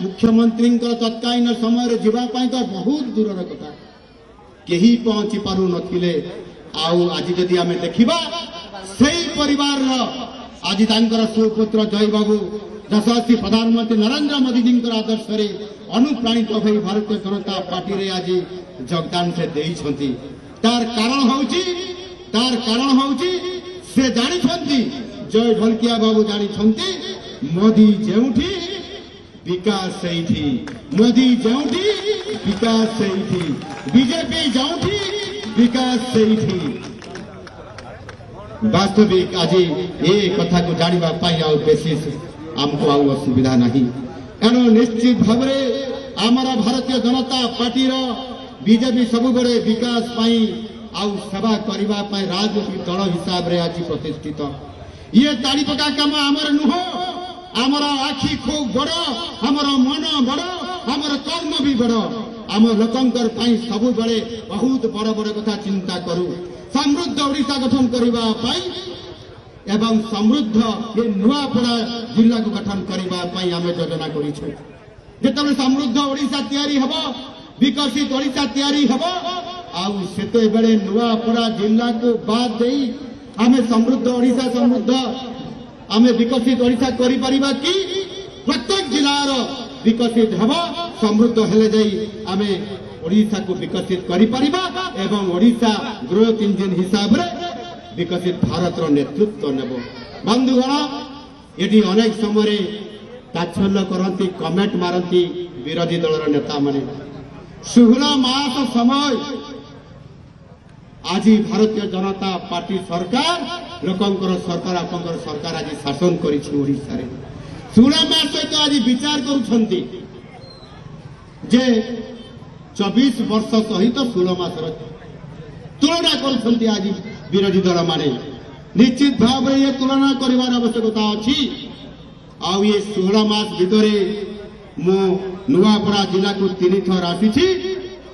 मुख्यमंत्री तत्कालीन समय जावाई तो बहुत दूर कथा कहीं पहुंची पारु नथिले आज जदि आम देखा से परिवार आज सुपुत्र जय बाबू यशस्वी प्रधानमंत्री नरेंद्र मोदी जी आदर्श अनुप्राणित हो भारतीय जनता पार्टी रे आज योगदान से देइछंती। तार कारण होउची से जानी जय ढोलकिया बाबू जानी मोदी जेउठी विकास सही मोदी जेउठी विकास सही बीजेपी जेउठी विकास सही वास्तविक आज ये कथा को जानिबा पाई आ बेसिस हमको आउ असुविधा नहीं एणु निश्चित भाव आमर भारतीय जनता पार्टी बीजेपी सब बड़े विकास पाई आउ सेवा करने राजनीतिक दल हिसाब से आज प्रतिष्ठित ये ताड़ी पका काम आमर नुह आमर आखि खूब बड़ आमर मन बड़ आमर कर्म भी बड़ आम लोकंकर सब बड़े बहुत बड़ बड़ कथा चिंता करूँ समृद्ध ओडिशा गठन करने एवं समृद्ध ये नुआपड़ा जिला को गठन करने आम योजना कर समृद्ध ओडिशा तैयारी हब विकसित ओडिशा तैयारी हब आते बेले नुआपड़ा जिला को बाद दे आम समृद्ध ओडिशा समृद्ध आम विकसित ओडिशा करि परिबा कि प्रत्येक जिलार विकसित हब समृद्ध हेले जाई आम ओडिशा को विकसित करि परिबा एवं ओडिशा ग्रोथ इंजिन हिसाब रे विकसित भारत नेतृत्व नेब। बंधुगण ये अनेक समय ताच्छल्य करती कमेंट मारती विरोधी दलर नेता माने 16 मास समय आज भारतीय जनता पार्टी सरकार लोकंकर सरकार आपंकर सरकार आज शासन करिछि ओडिशा रे 16 मास सहित आज विचार करुछंती जे 24 वर्ष सहित 16 मास तुलना करुछंती आज विरोधी दल माने निश्चित भाव में ये तुलना करिवार आवश्यकता अच्छी आउ ये 16 मास भितरे मु नुआपड़ा जिला को 3 थर आसी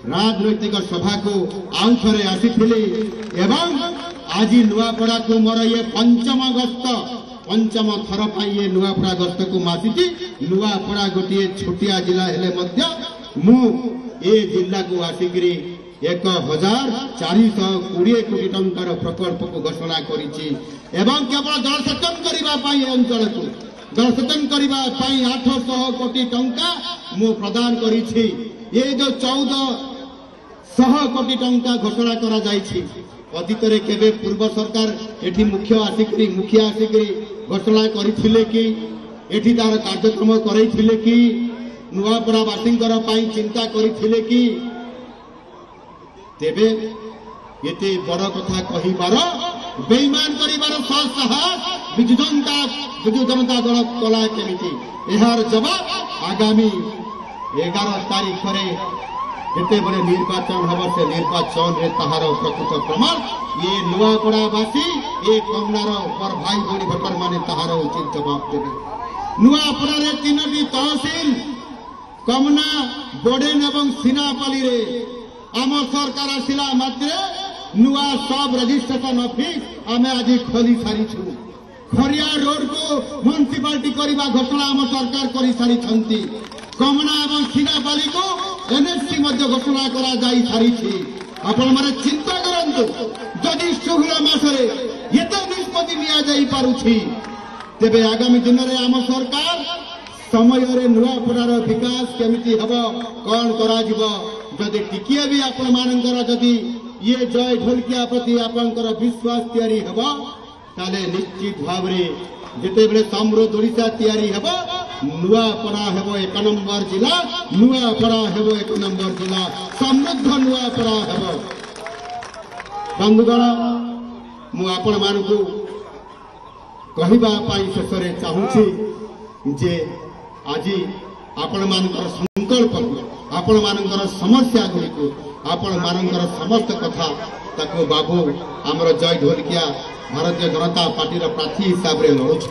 राजनैतिक सभा को आउ थे आसी एवं आज नुआपड़ा को मोर ये पंचम थर पर ये नुआपड़ा गस्त को आसी नुआपड़ा गोटे छोटिया जिला हेले मध्य मु ए जिला को आसिकी 1420 कोटी टंकार प्रकल्प को घोषणा करिछि एवं केवल जलसेचन करने अंचल को जलसेचन करने 800 कोटी टंका मु प्रदान करिछि ये जो 1400 कोटी टंका घोषणा करा जाइछि अतीत रे केबे पूर्व सरकार एठी मुखिया आसिकरी घोषणा करिथिले कि एठी तार कार्यक्रम करैथिले कि नुआपड़ा बासिंगर पई चिंता करिथिले कि तेबे ये बड़ कथा कहिबार बेईमान करिबार साहस विजु जनता दल कला केमिति एहार जवाब आगामी 11 तारीख जेते बड़े निर्वाचन हम से निर्वाचन रे ताहार प्रकृत प्रमाण ये नुआपड़ावासी ये कमनार पर भाई भौणी भोटर माने ताहार उचित जवाब देबे। नुआपड़ा रे 3टी तहसील कमना बोडेन एवं सिनापाली रे आम सरकार आसला मात्र नुआ सब रजिस्ट्रेशन ऑफिस आम आज खोली सारी खरिया रोड को म्युनिसिपालिटी करने घोषणा आम सरकार कर सारी कमना एवं सिनापाली को एनएससी घोषणा करा जाई सारी आपण माने चिंता करंतु जदि 16 मासरे एते निष्पत्ति निया जाई पारुछि तेबे आगामी दिन में आम सरकार समय रे नुआपड़ार विकास केमिति हबो कौन करा जिवो जदि टिकिए भी आपण मानकर जदि ये जय ढोलकिया प्रति आपंकर विश्वास तैयारी हेबो ताले निश्चित भाव रे जेते बेले समृद्ध ओडिशा तैयारी हेबो नुआपड़ा हेबो 1 नंबर जिला नुआपड़ा हेबो 1 नंबर जिला समृद्ध नुआपड़ा हेबो। बंधुगण मु आपण मानकु कहिबा पाई शेष रे चाहूछि जे आज आपण मानकर संकल्प आपण मानकर समस्या गुड़ी आपण मानकर समस्त कथा ताको बाबू आमर जय ढोलकिया भारतीय जनता पार्टी प्रार्थी हिसाब से लड़ुंट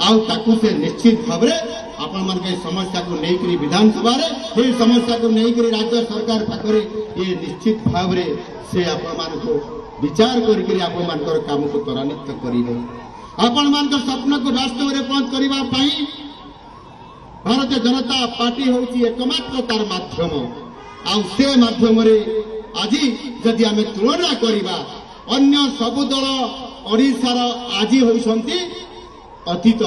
आकु से निश्चित भाव आपण मान समस्या को लेकर विधानसभा ये समस्या को लेकर राज्य सरकार पाखे ये निश्चित भाव से आपण मान को विचार करके आपण मान काम को त्वरान्वित करेंगे आपण मान स्वप्न को वास्तव में पहुंच करने भारतीय जनता पार्टी होची एकमात्र तार माध्यम आउ से माध्यम रे आज जदि आमे तुलना करिबा अन्य सबु दल ओडिशार आज होउछंती अतीत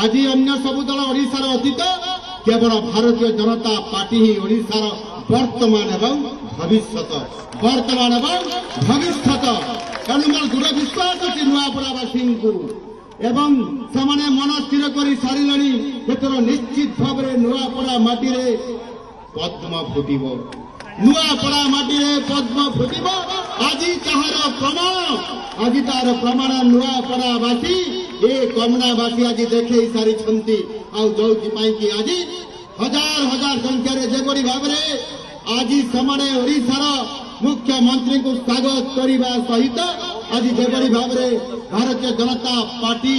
आज अन्य सबु दल ओडिशार अतीत केवल भारतीय जनता पार्टी ही ओडिशार वर्तमान एवं भविष्यत तेणु मोर दृढ़ विश्वास अच्छी नुआपड़ावासी एवं से मन स्थिर कर सारे निश्चित भाव में नुआपड़ा माटी पद्म फुटब नुआपड़ा माटी पद्म फुटब आज तार प्रमाण नुआपड़ावासी ए कमनावासी आज देखे सारी जो आज हजार हजार संख्यार जेपरी भाव में आज से ओडिशार मुख्यमंत्री को स्वागत करने सहित आज जेपरी भाव में भारतीय जनता पार्टी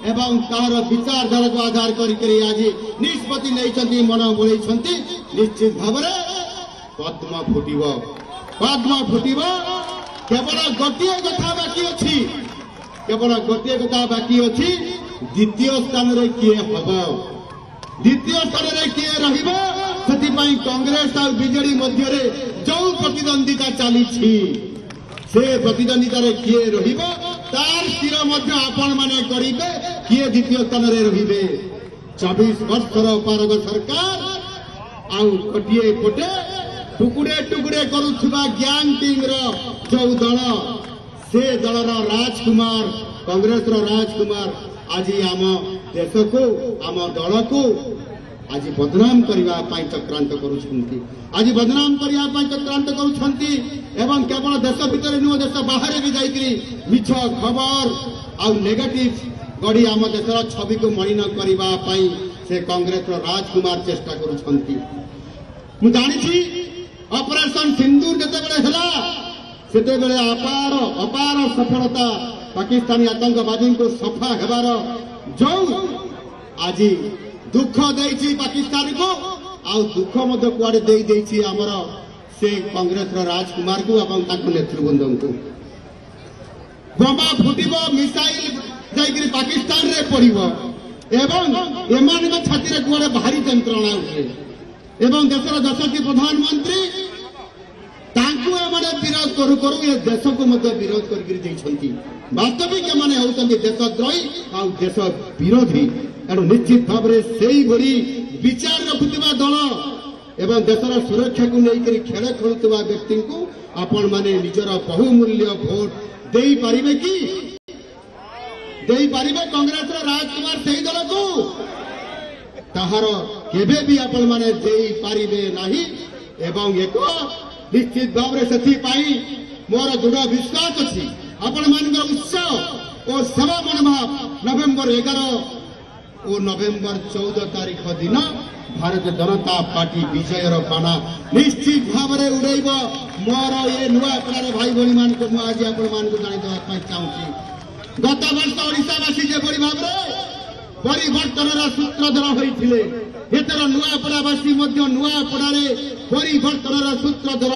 एवं तार विचारधारा को आधार करके आज निष्पत्ति नहीं मन बुलाई निश्चित भाव में पद्म फुटब केवल गोटे कथा बाकी अच्छी द्वितीय स्थान रे किए हम द्वितीय स्थान रे किए रहिबो सेतिपई कांग्रेस और बीजेडी मध्य जो प्रतिद्वंदिता चली से प्रतिद्वंदिता रे किए रहिबो तार स्थिर मध्य आपण माने करिबे किए द्वितीय स्थान रे रहिबे 24 वर्षर पारग सरकार आउ कटिए पटे टुकुड़े टुकुड़े करुवा ग्यांग टीम जो दल से दलर राजकुमार कांग्रेस राजकुमार आज आम देश को आम दल को आज बदनाम करने चक्रांत करुछंती आज बदनाम करने चक्रांत करुछंती एवं केवल देश भितर नुह देश बाहर भी जाइकरी मिछ खबर आ नेगेटिव गढ़ी आम देशर छवि को मलिन करने से कांग्रेस राजकुमार चेष्टा करुछंती मु जानी ऑपरेशन सिंदूर जितेबले सेतेबले अपार सफलता पाकिस्तानी आतंकवादी को सफा हेबार जो आज दुख देछि पाकिस्तान को आ दुख मध्य कुआडे देई देछि हमर से कांग्रेस राजकुमार को एवं ताको नेतृवृंद को बोमा फुटिबो मिसाइल जाइकरी पाकिस्तान रे पड़िबो एवं एमान छाती रे कुआडे भारी यंत्रणा उठे एवं देशर यशस्वी प्रधानमंत्री तांको एमाने विरोध करू करू ये देश को मध्य विरोध करके वास्तविक एमाने होउछन्ति देशद्रोही आ देश विरोधी एणु निश्चित भाव में से विचार रखुवा दल एवं देशर सुरक्षा को लेकर खेल खेलुवा व्यक्ति को आपण माने निजर बहुमूल्य भोट दे पारिबे कि कांग्रेस राजकुमार से दल को ताहार केबे भी आपण माने दे पारिबे नाही एवं एक निश्चित भाव में से मोर दृढ़ विश्वास अच्छी आपण मान उत्साह और सेवा मनोभाव नवेम्बर 11 और नवेम्बर 14 तारीख दिन भारतीय जनता पार्टी विजयर बाना निश्चित भाव में उड़ेब मोर ये नुआपड़ार भाई भाई मान को आज आपण जानी चाहूँगी गत वर्ष ओडिशावासी जेपरी भाव में परिवर्तन सूत्रधर होते नुआपड़ावासी नुआपड़ार परिवर्तन सूत्रधर